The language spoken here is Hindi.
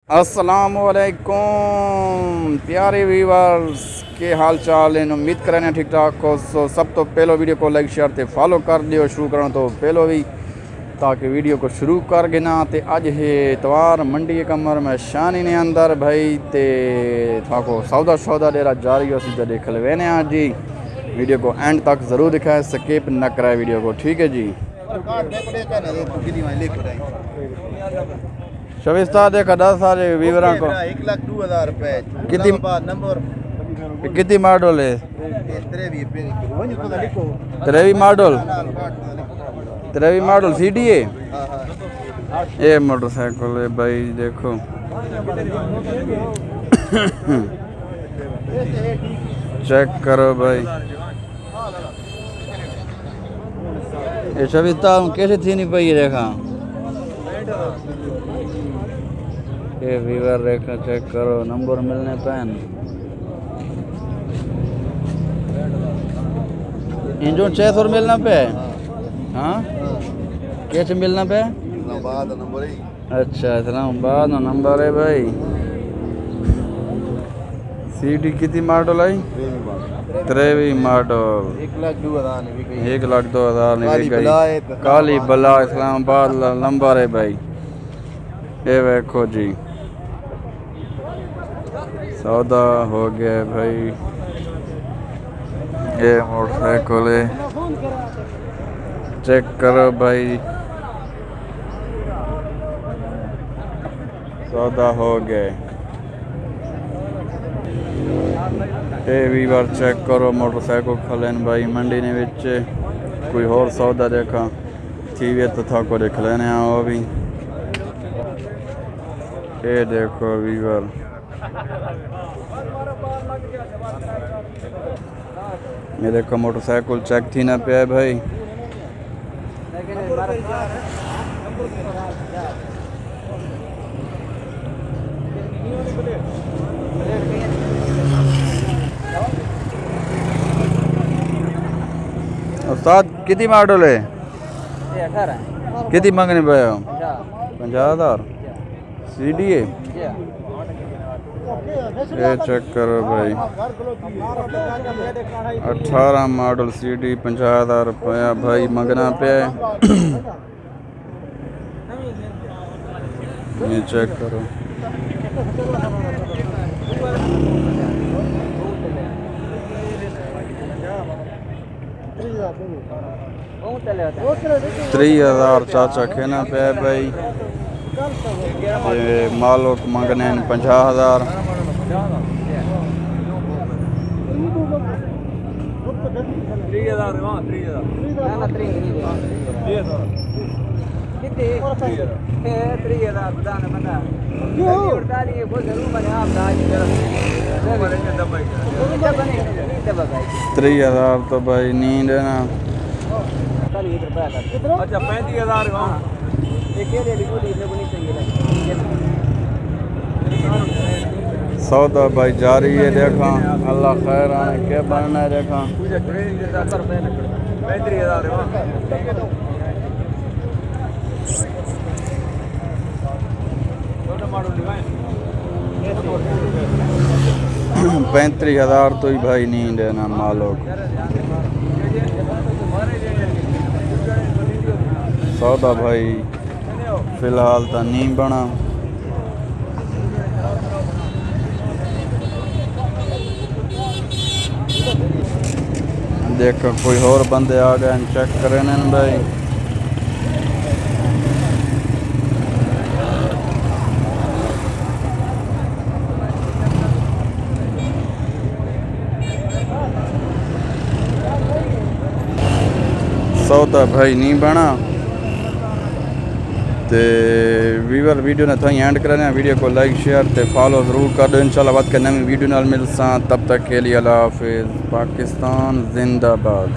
अस्सलामुअलैकुम प्यारे व्यूअर्स के हाल चाल है। उम्मीद करें ठीक ठाक हो। सो सब तो पहलो वीडियो को लाइक शेयर ते फॉलो कर दियो। शुरू करना तो पहलो भी ताकि वीडियो को शुरू कर गिना ते अज है इतवार मंडी कमर में शानी ने अंदर भाई ते थाको सौदा सौदा डेरा जारी हो सीधा देख लेने आज जी। वीडियो को एंड तक ज़रूर दिखाए, स्किप न कराए वीडियो को, ठीक है जी। शविस्ता देखा 10 साल वीवरा को 1,02,000 रुपए कितनी नंबर कितनी मॉडल है? तेरहवीं मॉडल सीडी है। ये मोटरसाइकिल है भाई देखो। चेक करो भाई। ये शविस्ता कैसे थी नहीं पाई देखा। ये वीवर रेखा चेक करो, नंबर मिलने पैन इंजन 600 मिलना पे। हाँ कैसे मिलना पे? अच्छा इस्लामाबाद नंबर है भाई। सीडी कितनी मॉडल आई? 23 मॉडल 1,02,000 नहीं गई। काली बला इस्लामाबाद नंबर है भाई। ये देखो जी सौदा हो गया भाई। ये मोटरसाइकिल है, चेक करो भाई। सौदा हो गया। ये वीवर चेक करो मोटरसाइकिल खलेन भाई मंडी ने विच कोई और सौदा देखा थी वे तो था को देख लेने आओ भी। ये देखो वीवर ये देखो मोटरसाइकिल चेक थी ना पे भाई। उस्ताद कितनी मॉडल है? 18 कितनी मंगने पे 50,000 सीडी है। ये चेक करो भाई 18 मॉडल सीडी 50,000 रुपया भाई मंगना पे। ये चेक करो। त्रीह 30,000 चाचा खेना पे भाई। ये मालो मंगने 50,000। त्रीह 30,000 तो भाई नींद है ना। अच्छा 35,000 सौदा भाई जारी है देखा। अल्लाह खैर आने क्या बनना है देखा। पैंतीस 35,000 तो ही भाई नींद है ना मालो। सौदा भाई फिलहाल तो नहीं बना। देखो कोई और बंदे आ गए चेक करें भाई। सौदा भाई नहीं बना ते वीवर वीडियो ने थोड़ी एंड करने। वीडियो को लाइक शेयर ते फॉलो ज़रूर कर दो। इंशाल्लाह बात करने में वीडियो नाल मिलसा। तब तक के लिए अल्लाह हाफिज़। पाकिस्तान जिंदाबाद।